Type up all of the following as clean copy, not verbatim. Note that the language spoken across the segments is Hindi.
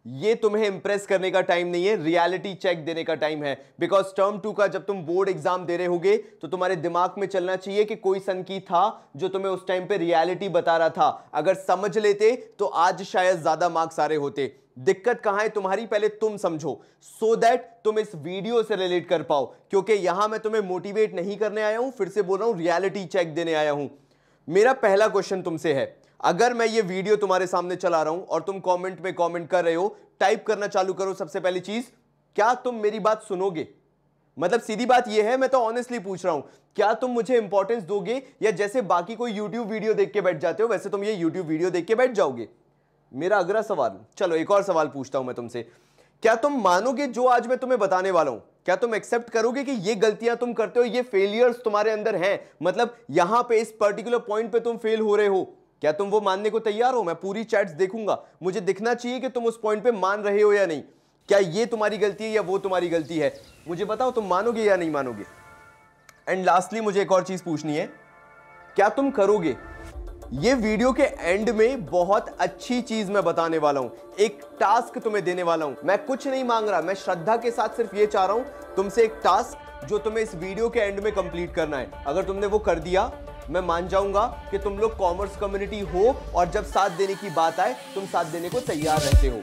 ये तुम्हें इंप्रेस करने का टाइम नहीं है, रियलिटी चेक देने का टाइम है। बिकॉज टर्म 2 का जब तुम बोर्ड एग्जाम दे रहे होगे तो तुम्हारे दिमाग में चलना चाहिए कि कोई संकी था जो तुम्हें उस टाइम पे रियलिटी बता रहा था। अगर समझ लेते तो आज शायद ज्यादा मार्क्स आ रहे होते। दिक्कत कहां है तुम्हारी, पहले तुम समझो, सो दैट तुम इस वीडियो से रिलेट कर पाओ। क्योंकि यहां मैं तुम्हें मोटिवेट नहीं करने आया हूं, फिर से बोल रहा हूं, रियलिटी चेक देने आया हूं। मेरा पहला क्वेश्चन तुमसे है, अगर मैं ये वीडियो तुम्हारे सामने चला रहा हूं और तुम कमेंट में कमेंट कर रहे हो, टाइप करना चालू करो। सबसे पहली चीज, क्या तुम मेरी बात सुनोगे? मतलब सीधी बात ये है, मैं तो ऑनेस्टली पूछ रहा हूं, क्या तुम मुझे इंपॉर्टेंस दोगे, या जैसे बाकी कोई यूट्यूब वीडियो देख के बैठ जाते हो वैसे तुम ये यूट्यूब वीडियो देख के बैठ जाओगे? मेरा अगला सवाल, चलो एक और सवाल पूछता हूं मैं तुमसे, क्या तुम मानोगे जो आज मैं तुम्हें बताने वाला हूं? क्या तुम एक्सेप्ट करोगे कि ये गलतियां तुम करते हो, ये फेलियर्स तुम्हारे अंदर हैं, मतलब यहां पे इस पर्टिकुलर पॉइंट पे तुम फेल हो रहे हो? क्या तुम वो मानने को तैयार हो? मैं पूरी चैट्स देखूंगा, मुझे दिखना चाहिए कि तुम उस पॉइंट पे मान रहे हो या नहीं। क्या ये तुम्हारी गलती है या वो तुम्हारी गलती है? मुझे बताओ, तुम मानोगे या नहीं मानोगे? एंड लास्टली मुझे एक और चीज पूछनी है, क्या तुम करोगे? ये वीडियो के एंड में बहुत अच्छी चीज मैं बताने वाला हूं, एक टास्क तुम्हें देने वाला हूं। मैं कुछ नहीं मांग रहा, मैं श्रद्धा के साथ सिर्फ ये चाह रहा हूं तुमसे, एक टास्क जो तुम्हें इस वीडियो के एंड में कंप्लीट करना है। अगर तुमने वो कर दिया, मैं मान जाऊंगा कि तुम लोग कॉमर्स कम्युनिटी हो, और जब साथ देने की बात आए तुम साथ देने को तैयार रहते हो।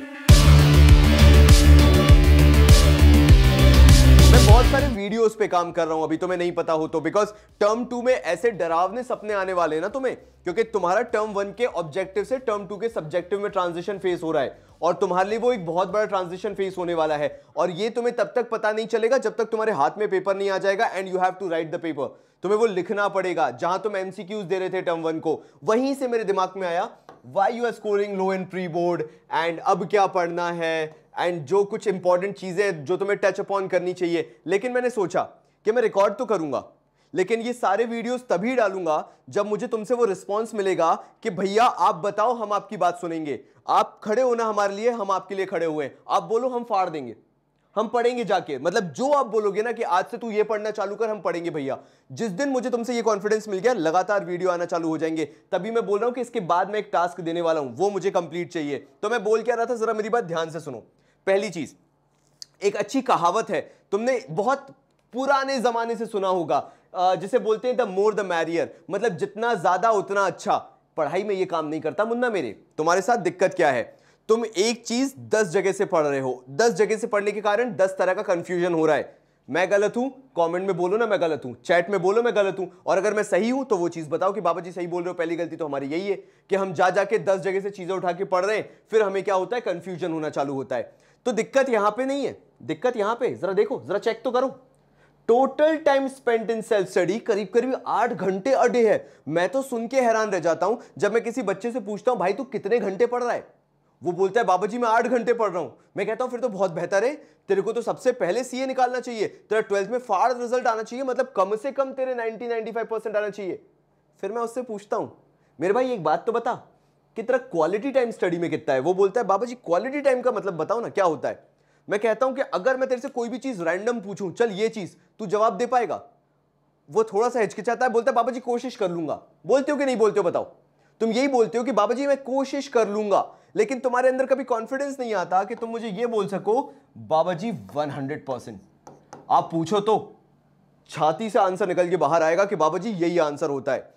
मैं बहुत सारे वीडियोस पे काम कर रहा हूं, अभी तुम्हें नहीं पता हो तो, बिकॉज टर्म 2 में ऐसे डरावने सपने आने वाले हैं ना तुम्हें, क्योंकि तुम्हारा टर्म 1 के ऑब्जेक्टिव से टर्म 2 के सब्जेक्टिव में ट्रांजिशन फेस हो रहा है, और तुम्हारे लिए वो एक बहुत बड़ा ट्रांजिशन फेस होने वाला है। और ये तुम्हें तब तक पता नहीं चलेगा जब तक तुम्हारे हाथ में पेपर नहीं आ जाएगा, and you have to write the paper. तुम्हें वो लिखना पड़ेगा। जहां तुम एमसीक्यूज दे रहे थे टर्म 1 को, वहीं से मेरे दिमाग में आया, why you are scoring low in pre board, and अब क्या पढ़ना है, एंड जो कुछ इंपॉर्टेंट चीजें जो तुम्हें टच अपॉन करनी चाहिए। लेकिन मैंने सोचा कि मैं रिकॉर्ड तो करूंगा, लेकिन ये सारे वीडियोस तभी डालूंगा जब मुझे तुमसे वो रिस्पांस मिलेगा कि भैया आप बताओ, हम आपकी बात सुनेंगे, आप खड़े हो ना हमारे लिए, हम आपके लिए खड़े हुए हैं, आप बोलो हम फाड़ देंगे, हम पढ़ेंगे जाके। मतलब जो आप बोलोगे ना कि आज से तू ये पढ़ना चालू कर, हम पढ़ेंगे भैया। जिस दिन मुझे तुमसे ये कॉन्फिडेंस मिल गया, लगातार वीडियो आना चालू हो जाएंगे। तभी मैं बोल रहा हूं कि इसके बाद मैं एक टास्क देने वाला हूं, वो मुझे कंप्लीट चाहिए। तो मैं बोल क्या रहा था, जरा मेरी बात ध्यान से सुनो। पहली चीज, एक अच्छी कहावत है, तुमने बहुत पुराने जमाने से सुना होगा, जिसे बोलते हैं द मोर द मैरियर, मतलब जितना ज्यादा उतना अच्छा। पढ़ाई में ये काम नहीं करता मुन्ना मेरे। तुम्हारे साथ दिक्कत क्या है, तुम एक चीज 10 जगह से पढ़ रहे हो, 10 जगह से पढ़ने के कारण 10 तरह का कंफ्यूजन हो रहा है। मैं गलत हूं, कमेंट में बोलो ना मैं गलत हूं, चैट में बोलो मैं गलत हूं, और अगर मैं सही हूं तो वो चीज बताओ कि बाबा जी सही बोल रहे हो। पहली गलती तो हमारी यही है कि हम जा जाके 10 जगह से चीजें उठा के पढ़ रहे हैं, फिर हमें क्या होता है, कंफ्यूजन होना चालू होता है। तो दिक्कत यहां पे नहीं है, दिक्कत यहां पे, जरा देखो, जरा चेक तो करो। Total time spent in self study करीब करीब 8 घंटे अ डे है। मैं तो सुन के हैरान रह जाता हूं जब मैं किसी बच्चे से पूछता हूं, भाई तू कितने घंटे पढ़ रहा है? वो बोलता है बाबा जी मैं 8 घंटे पढ़ रहा हूं। मैं कहता हूं फिर तो बहुत बेहतर है, तेरे को तो सबसे पहले सीए निकालना चाहिए, तेरा 12th में फाड़ रिजल्ट आना चाहिए, मतलब कम से कम तेरे 90-95% आना चाहिए। फिर मैं उससे पूछता हूं, मेरे भाई एक बात तो बता कि तेरा क्वालिटी टाइम स्टडी में कितना है? वो बोलता है बाबा जी क्वालिटी टाइम का मतलब बताओ ना क्या होता है। मैं कहता हूं कि अगर मैं तेरे से कोई भी चीज रैंडम पूछूं, चल ये चीज, तू जवाब दे पाएगा? वो थोड़ा सा हिचकिचाता है, बोलता है बाबा जी कोशिश कर लूंगा। बोलते हो कि नहीं बोलते हो बताओ? तुम यही बोलते हो कि बाबा जी मैं कोशिश कर लूंगा, लेकिन तुम्हारे अंदर कभी कॉन्फिडेंस नहीं आता कि तुम मुझे ये बोल सको बाबा जी 100%। आप पूछो तो छाती से आंसर निकल के बाहर आएगा कि बाबा जी यही आंसर होता है।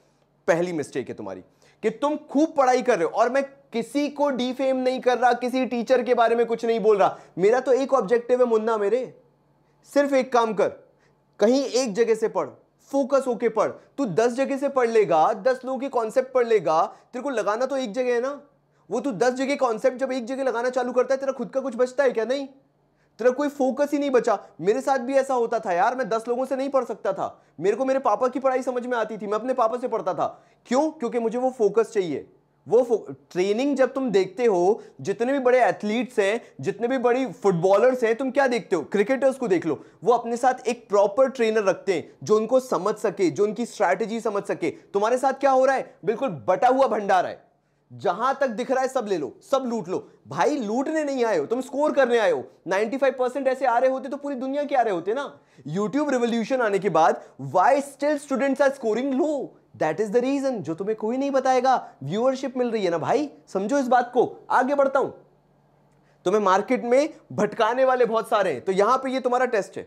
पहली मिस्टेक है तुम्हारी कि तुम खूब पढ़ाई कर रहे हो, और मैं किसी को डिफेम नहीं कर रहा, किसी टीचर के बारे में कुछ नहीं बोल रहा। मेरा तो एक ऑब्जेक्टिव है मुन्ना मेरे, सिर्फ एक काम कर, कहीं एक जगह से पढ़, फोकस होके पढ़। तू 10 जगह से पढ़ लेगा, 10 लोगों के कॉन्सेप्ट पढ़ लेगा, तेरे को लगाना तो एक जगह है ना। वो तू 10 जगह कॉन्सेप्ट जब एक जगह लगाना चालू करता है, तेरा खुद का कुछ बचता है क्या? नहीं, तेरा कोई फोकस ही नहीं बचा। मेरे साथ भी ऐसा होता था यार, मैं 10 लोगों से नहीं पढ़ सकता था। मेरे को मेरे पापा की पढ़ाई समझ में आती थी, मैं अपने पापा से पढ़ता था। क्यों? क्योंकि मुझे वो फोकस चाहिए। वो ट्रेनिंग जब तुम देखते हो, जितने भी बड़े एथलीट्स हैं, जितने भी बड़ी फुटबॉलर्स हैं, तुम क्या देखते हो? क्रिकेटर्स को देख लो, वो अपने साथ एक प्रॉपर ट्रेनर रखते हैं जो उनको समझ सके, जो उनकी स्ट्रैटेजी समझ सके। तुम्हारे साथ क्या हो रहा है? बिल्कुल बटा हुआ भंडारा है, जहां तक दिख रहा है सब ले लो, सब लूट लो। भाई लूटने नहीं आए हो तुम, स्कोर करने आए हो। 95% ऐसे आ रहे होते तो पूरी दुनिया के आ रहे होते ना। यूट्यूब रिवॉल्यूशन आने के बाद why still students are scoring low, that is the reason, जो तुम्हें कोई नहीं बताएगा। व्यूअरशिप मिल रही है ना भाई, समझो इस बात को। आगे बढ़ता हूं, तुम्हें मार्केट में भटकाने वाले बहुत सारे हैं। तो यहां पे ये तुम्हारा टेस्ट है।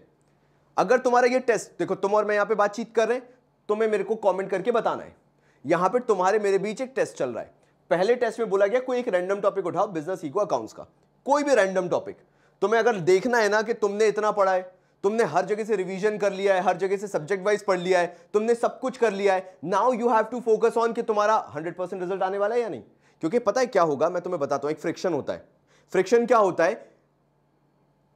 अगर तुम्हारा ये टेस्ट, देखो तुम और मैं यहां पे बातचीत कर रहे हैं, तुम्हें मेरे को कमेंट करके बताना है। यहां पे तुम्हारे मेरे बीच एक टेस्ट चल रहा है। पहले टेस्ट में बोला गया कोई एक रैंडम टॉपिक उठाओ बिजनेस इको अकाउंट्स का, कोई भी रैंडम टॉपिक। तुम्हें अगर देखना है ना कि तुमने इतना पढ़ा है, तुमने हर जगह से रिवीजन कर लिया है, हर जगह से सब्जेक्ट वाइज पढ़ लिया है, तुमने सब कुछ कर लिया है, now you have to focus on कि तुम्हारा 100% रिजल्ट आने वाला है या नहीं। क्योंकि पता है क्या होगा, मैं तुम्हें बताता हूं, एक फ्रिक्शन होता है। फ्रिक्शन क्या होता है,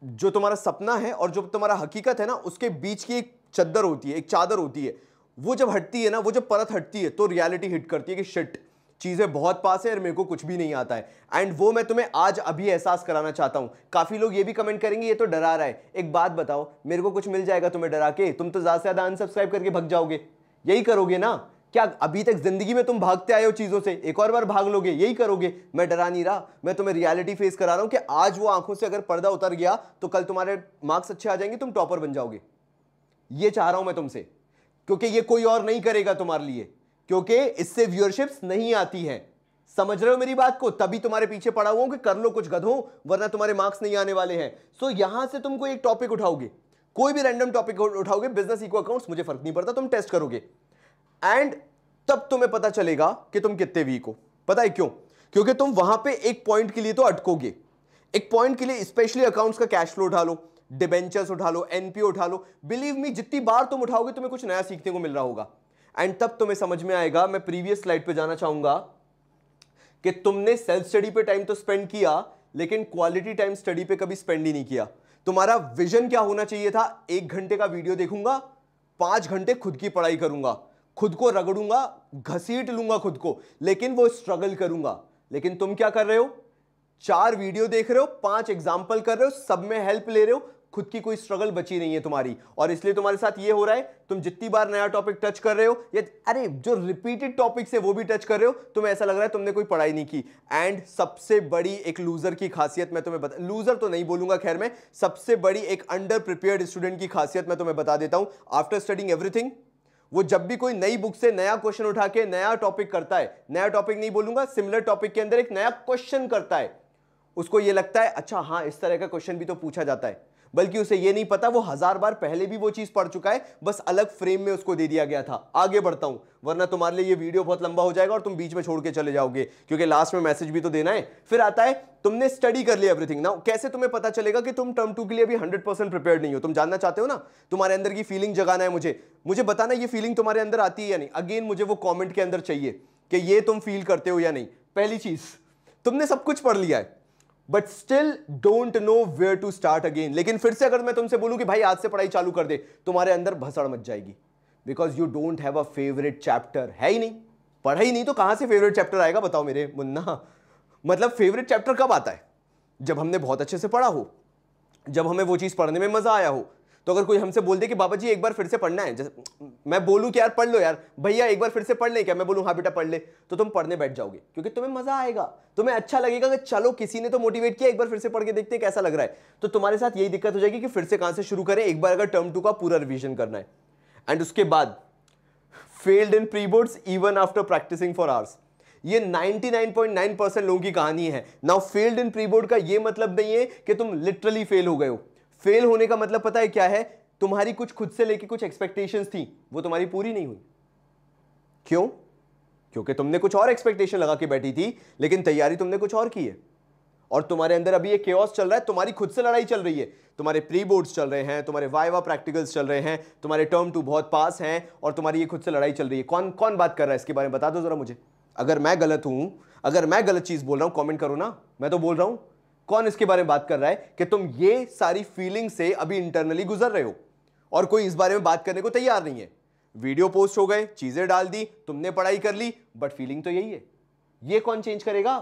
जो तुम्हारा सपना है और जो तुम्हारा हकीकत है ना, उसके बीच की एक चद्दर होती है, एक चादर होती है। वो जब हटती है ना, वो जब परत हटती है तो रियलिटी हिट करती है कि शिट, चीजें बहुत पास है और मेरे को कुछ भी नहीं आता है। एंड वो मैं तुम्हें आज अभी एहसास कराना चाहता हूं। काफी लोग ये भी कमेंट करेंगे ये तो डरा रहा है। एक बात बताओ, मेरे को कुछ मिल जाएगा तुम्हें डरा के? तुम तो ज्यादा से ज्यादा अनसब्सक्राइब करके भाग जाओगे, यही करोगे ना? क्या अभी तक जिंदगी में तुम भागते आए हो चीजों से, एक और बार भाग लोगे? यही करोगे। मैं डरा नहीं रहा, मैं तुम्हें रियलिटी फेस करा रहा हूं कि आज वो आंखों से अगर पर्दा उतर गया तो कल तुम्हारे मार्क्स अच्छे आ जाएंगे, तुम टॉपर बन जाओगे। ये चाह रहा हूं मैं तुमसे, क्योंकि ये कोई और नहीं करेगा तुम्हारे लिए, क्योंकि इससे व्यूअरशिप्स नहीं आती है। समझ रहे हो मेरी बात को? तभी तुम्हारे पीछे पड़ा हुआ हूं कि कर लो कुछ गधों, वरना तुम्हारे मार्क्स नहीं आने वाले हैं। सो यहां से तुम कोई एक टॉपिक उठाओगे, कोई भी रैंडम टॉपिक उठाओगे, बिजनेस इको अकाउंट्स, मुझे फर्क नहीं पड़ता, तुम टेस्ट करोगे एंड तब तुम्हें पता चलेगा कि तुम कितने वीक हो। पता है क्यों? क्योंकि तुम वहां पे एक पॉइंट के लिए तो अटकोगे। एक पॉइंट के लिए, स्पेशली अकाउंट्स का कैश फ्लो उठा लो, डिबेंचर्स उठा लो, एनपीओ उठा लो, बिलीव मी जितनी बार तुम उठाओगे तुम्हें कुछ नया सीखने को मिल रहा होगा। एंड तब तुम्हें समझ में आएगा। मैं प्रीवियस स्लाइड पे जाना चाहूंगा कि तुमने सेल्फ स्टडी पे टाइम तो स्पेंड किया, लेकिन क्वालिटी टाइम स्टडी पे कभी स्पेंड ही नहीं किया। तुम्हारा विजन क्या होना चाहिए था? 1 घंटे का वीडियो देखूंगा, 5 घंटे खुद की पढ़ाई करूंगा, खुद को रगड़ूंगा, घसीट लूंगा खुद को, लेकिन वो स्ट्रगल करूंगा। लेकिन तुम क्या कर रहे हो? 4 वीडियो देख रहे हो, 5 एग्जाम्पल कर रहे हो, सब में हेल्प ले रहे हो, खुद की कोई स्ट्रगल बची नहीं है तुम्हारी। और इसलिए तुम्हारे साथ ये हो रहा है, तुम जितनी बार नया टॉपिक टच कर रहे हो, या अरे जो रिपीटेड टॉपिक्स है वो भी टच कर रहे हो, तुम्हें ऐसा लग रहा है तुमने कोई पढ़ाई नहीं की। एंड सबसे बड़ी एक लूजर की खासियत मैं तुम्हें बता, लूजर तो नहीं बोलूंगा खैर, मैं सबसे बड़ी एक अंडर प्रिपेयर्ड स्टूडेंट की खासियत मैं तुम्हें बता देता हूं। आफ्टर स्टडिंग एवरीथिंग, वो जब भी कोई नई बुक से नया क्वेश्चन उठा के नया टॉपिक करता है, नया टॉपिक नहीं बोलूंगा, सिमिलर टॉपिक के अंदर एक नया क्वेश्चन करता है, उसको ये लगता है अच्छा हाँ इस तरह का क्वेश्चन भी तो पूछा जाता है, बल्कि उसे ये नहीं पता वो 1000 बार पहले भी वो चीज पढ़ चुका है, बस अलग फ्रेम में उसको दे दिया गया था। आगे बढ़ता हूं, वरना तुम्हारे लिए ये वीडियो बहुत लंबा हो जाएगा और तुम बीच में छोड़ के चले जाओगे, क्योंकि लास्ट में मैसेज भी तो देना है। फिर आता है तुमने स्टडी कर लिया एवरीथिंग। नाउ कैसे तुम्हें पता चलेगा कि तुम टर्म 2 के लिए अभी 100% प्रिपेयर्ड नहीं हो? तुम जानना चाहते हो ना, तुम्हारे अंदर की फीलिंग जगाना है मुझे बताना ये फीलिंग तुम्हारे अंदर आती है या नहीं। अगेन मुझे वो कॉमेंट के अंदर चाहिए कि ये तुम फील करते हो या नहीं। पहली चीज, तुमने सब कुछ पढ़ लिया है but still don't know where to start again. लेकिन फिर से अगर मैं तुमसे बोलूं कि भाई आज से पढ़ाई चालू कर दे, तुम्हारे अंदर भसड़ मच जाएगी, because you don't have a favourite chapter. है ही नहीं, पढ़ा ही नहीं तो कहां से फेवरेट चैप्टर आएगा? बताओ मेरे मुन्ना। मतलब फेवरेट चैप्टर कब आता है? जब हमने बहुत अच्छे से पढ़ा हो, जब हमें वो चीज पढ़ने में मजा आया हो। तो अगर कोई हमसे बोल दे कि बाबा जी एक बार फिर से पढ़ना है, जैसे मैं बोलूं कि यार पढ़ लो यार, भैया एक बार फिर से पढ़ ले क्या? मैं बोलूं हाँ बेटा पढ़ ले, तो तुम पढ़ने बैठ जाओगे, क्योंकि तुम्हें मजा आएगा, तुम्हें अच्छा लगेगा कि चलो किसी ने तो मोटिवेट किया, एक बार फिर से पढ़ के देखते हैं कैसा लग रहा है। तो तुम्हारे साथ यही दिक्कत हो जाएगी कि फिर से कहां से शुरू करें, एक बार अगर टर्म 2 का पूरा रिवीजन करना है। एंड उसके बाद failed in pre boards even after practising for hours, ये 99.9% लोगों की कहानी है। Now failed in pre board का ये मतलब नहीं है कि तुम लिटरली फेल हो गए हो। फेल होने का मतलब पता है क्या है? तुम्हारी कुछ खुद से लेके कुछ एक्सपेक्टेशंस थी, वो तुम्हारी पूरी नहीं हुई। क्यों? क्योंकि तुमने कुछ और एक्सपेक्टेशन लगा के बैठी थी, लेकिन तैयारी तुमने कुछ और की है। और तुम्हारे अंदर अभी ये केओस चल रहा है, तुम्हारी खुद से लड़ाई चल रही है। तुम्हारे प्री बोर्ड्स चल रहे हैं, तुम्हारे वाइवा प्रैक्टिकल्स चल रहे हैं, तुम्हारे टर्म 2 बहुत पास हैं, और तुम्हारी ये खुद से लड़ाई चल रही है। कौन कौन बात कर रहा है इसके बारे में बता दो जरा मुझे। अगर मैं गलत हूं, अगर मैं गलत चीज बोल रहा हूं, कमेंट करो ना। मैं तो बोल रहा हूं, कौन इसके बारे में बात कर रहा है कि तुम ये सारी फीलिंग से अभी इंटरनली गुजर रहे हो और कोई इस बारे में बात करने को तैयार नहीं है। वीडियो पोस्ट हो गए, चीजें डाल दी, तुमने पढ़ाई कर ली, बट फीलिंग तो यही है। ये कौन चेंज करेगा?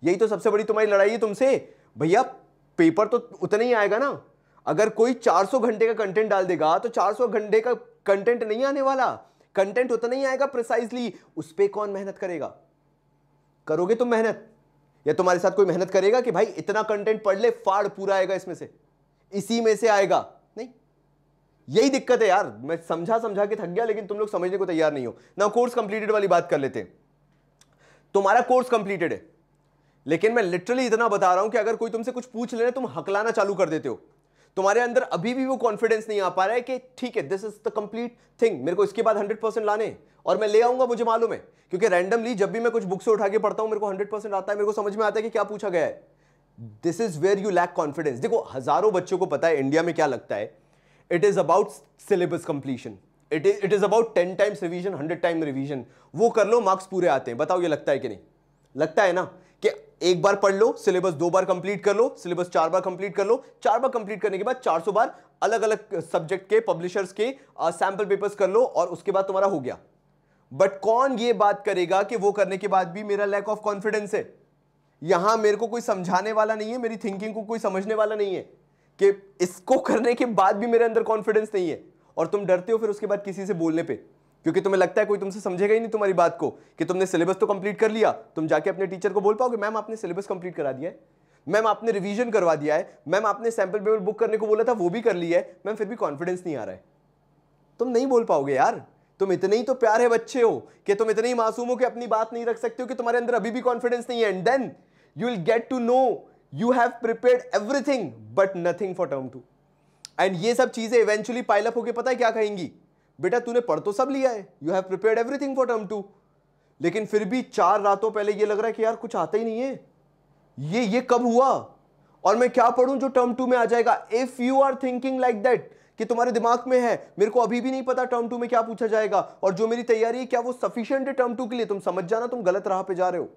यही तो सबसे बड़ी तुम्हारी लड़ाई है तुमसे। भैया पेपर तो उतना ही आएगा ना। अगर कोई 400 घंटे का कंटेंट डाल देगा तो 400 घंटे का कंटेंट नहीं आने वाला, कंटेंट उतना ही आएगा प्रिसाइजली। उस पे कौन मेहनत करेगा? करोगे तुम मेहनत, या तुम्हारे साथ कोई मेहनत करेगा कि भाई इतना कंटेंट पढ़ ले, फाड़ पूरा आएगा इसमें से, इसी में से आएगा? नहीं। यही दिक्कत है यार। मैं समझा समझा के थक गया, लेकिन तुम लोग समझने को तैयार नहीं हो ना। कोर्स कंप्लीटेड वाली बात कर लेते हैं। तुम्हारा कोर्स कंप्लीटेड है, लेकिन मैं लिटरली इतना बता रहा हूं कि अगर कोई तुमसे कुछ पूछ ले तुम हकलाना चालू कर देते हो। तुम्हारे अंदर अभी भी वो कॉन्फिडेंस नहीं आ पा रहा है कि ठीक है, this is the complete thing, मेरे को इसके बाद 100% लाने और मैं ले आऊंगा, मुझे मालूम है। क्योंकि रैंडमली जब भी मैं कुछ बुक से उठा के पढ़ता हूं मेरे को 100% आता है, मेरे को समझ में आता है कि क्या पूछा गया है। This is where you lack confidence. देखो, हजारों बच्चों को पता है इंडिया में क्या लगता है, it is about syllabus completion, it is about 10 times revision, 100 time revision, वो कर लो मार्क्स पूरे आते हैं। बताओ ये लगता है कि नहीं? लगता है ना कि एक बार पढ़ लो, सिलेबस 2 बार कंप्लीट कर लो, सिलेबस 4 बार कंप्लीट कर लो, 4 बार कंप्लीट करने के बाद 400 बार अलग अलग सब्जेक्ट के पब्लिशर्स के सैंपल पेपर्स कर लो और उसके बाद तुम्हारा हो गया। बट कौन ये बात करेगा कि वो करने के बाद भी मेरा लैक ऑफ कॉन्फिडेंस है? यहां मेरे को कोई समझाने वाला नहीं है, मेरी थिंकिंग को कोई समझने वाला नहीं है कि इसको करने के बाद भी मेरे अंदर कॉन्फिडेंस नहीं है। और तुम डरते हो फिर उसके बाद किसी से बोलने पे, क्योंकि तुम्हें लगता है कोई तुमसे समझेगा ही नहीं तुम्हारी बात को कि तुमने सिलेबस तो कंप्लीट कर लिया। तुम जाके अपने टीचर को बोल पाओगे, मैम आपने सिलेबस कंप्लीट करा दिया है, मैम आपने रिवीजन करवा दिया है, मैम आपने सैंपल पेपर बुक करने को बोला था वो भी कर लिया है, मैम फिर भी कॉन्फिडेंस नहीं आ रहा है। तुम नहीं बोल पाओगे यार। तुम इतने ही तो प्यारे बच्चे हो कि तुम इतने ही मासूम हो कि अपनी बात नहीं रख सकते हो, कि तुम्हारे अंदर अभी भी कॉन्फिडेंस नहीं है। And then you will get to know you have prepared everything but nothing for term 2। And ये सब चीजें इवेंचुअली पाइल अप होके पता है क्या कहेंगी? बेटा तूने पढ़ तो सब लिया है, you have prepared everything for term 2, लेकिन फिर भी 4 रातों पहले ये लग रहा है कि यार कुछ आता ही नहीं है, ये कब हुआ और मैं क्या पढ़ूं जो टर्म 2 में आ जाएगा। If you are thinking like that कि तुम्हारे दिमाग में है मेरे को अभी भी नहीं पता टर्म 2 में क्या पूछा जाएगा और जो मेरी तैयारी है क्या वो सफिशिएंट है टर्म 2 के लिए, तुम समझ जाना तुम गलत राह पे जा रहे हो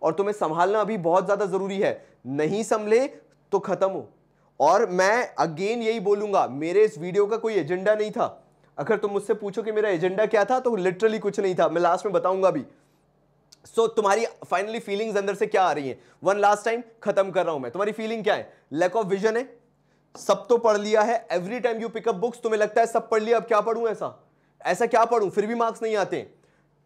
और तुम्हें संभालना अभी बहुत ज्यादा जरूरी है। नहीं संभले तो खत्म हो। और मैं अगेन यही बोलूंगा, मेरे इस वीडियो का कोई एजेंडा नहीं था। अगर तुम मुझसे पूछो कि मेरा एजेंडा क्या था तो लिटरली कुछ नहीं था, मैं लास्ट में बताऊंगा भी। सो तुम्हारी फाइनली फीलिंग्स अंदर से क्या आ रही हैं? वन लास्ट टाइम खत्म कर रहा हूं मैं। तुम्हारी फीलिंग क्या है? लैक ऑफ विजन है, सब तो पढ़ लिया है, every time you pick up books तुम्हें लगता है सब पढ़ लिया, अब क्या पढ़ूं, ऐसा क्या पढ़ूं, फिर भी मार्क्स नहीं आते।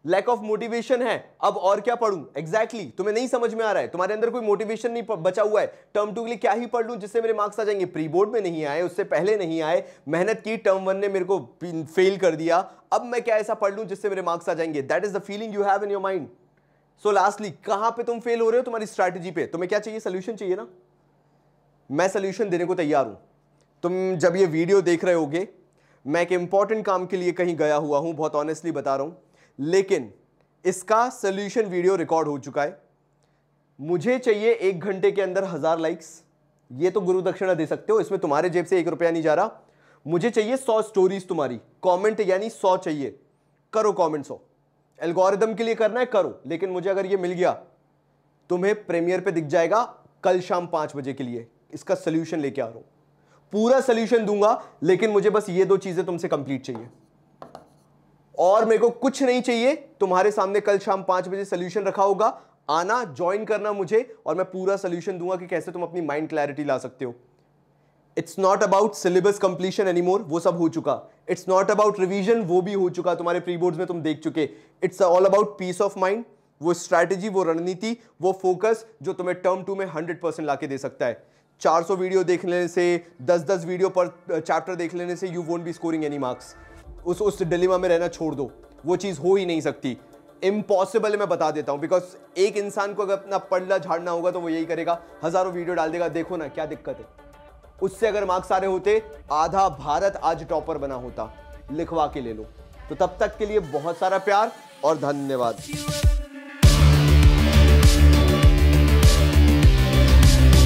लैक ऑफ मोटिवेशन है, अब और क्या पढ़ूं, एग्जैक्टली तुम्हें नहीं समझ में आ रहा है, तुम्हारे अंदर कोई मोटिवेशन नहीं बचा हुआ है। टर्म 2 के लिए क्या ही पढ़ लूं जिससे मेरे मार्क्स आ जाएंगे? प्री बोर्ड में नहीं आए, उससे पहले नहीं आए, मेहनत की, टर्म 1 ने मेरे को फेल कर दिया, अब मैं क्या ऐसा पढ़ लूं जिससे मेरे मार्क्स आ जाएंगे? That is the feeling you have in your mind. So lastly कहां पे तुम फेल हो रहे हो? तुम्हारी स्ट्रैटेजी पे। तुम्हें क्या चाहिए? सोल्यूशन चाहिए ना? मैं सोल्यूशन देने को तैयार हूं। तुम जब ये वीडियो देख रहे होगे, मैं एक इंपॉर्टेंट काम के लिए कहीं गया हुआ हूं, बहुत ऑनेस्टली बता रहा हूं, लेकिन इसका सोल्यूशन वीडियो रिकॉर्ड हो चुका है। मुझे चाहिए 1 घंटे के अंदर 1000 लाइक्स। ये तो गुरु दक्षिणा दे सकते हो, इसमें तुम्हारे जेब से 1 रुपया नहीं जा रहा। मुझे चाहिए 100 स्टोरीज तुम्हारी, कमेंट यानी 100 चाहिए। करो कमेंट 100, एल्गोरिदम के लिए करना है करो, लेकिन मुझे अगर ये मिल गया तुम्हें प्रीमियर पे दिख जाएगा कल शाम 5 बजे के लिए। इसका सोल्यूशन लेके आ रहा हूं, पूरा सोल्यूशन दूंगा, लेकिन मुझे बस ये 2 चीजें तुमसे कंप्लीट चाहिए और मेरे को कुछ नहीं चाहिए। तुम्हारे सामने कल शाम 5 बजे सोल्यूशन रखा होगा, आना, ज्वाइन करना मुझे और मैं पूरा सोल्यूशन दूंगा कि कैसे तुम अपनी माइंड क्लैरिटी ला सकते हो। It's not about syllabus completion anymore, वो सब हो चुका। इट्स नॉट अबाउट रिवीजन, वो भी हो चुका, तुम्हारे प्री बोर्ड्स में तुम देख चुके। It's all about piece of mind, वो स्ट्रैटेजी, वो रणनीति, वो फोकस जो तुम्हें टर्म 2 में 100% लाके दे सकता है। 400 वीडियो देख लेने से, 10-10 वीडियो पर चैप्टर देख लेने से you won't be scoring any marks. उस डिलेमा में रहना छोड़ दो, वो चीज हो ही नहीं सकती, इम्पॉसिबल है, मैं बता देता हूं। बिकॉज एक इंसान को अगर अपना पढ़ना झाड़ना होगा तो वो यही करेगा, हजारों वीडियो डाल देगा, देखो ना क्या दिक्कत है। उससे अगर मार्क्स आ रहे होते, आधा भारत आज टॉपर बना होता। लिखवा के ले लो। तो तब तक के लिए बहुत सारा प्यार और धन्यवाद।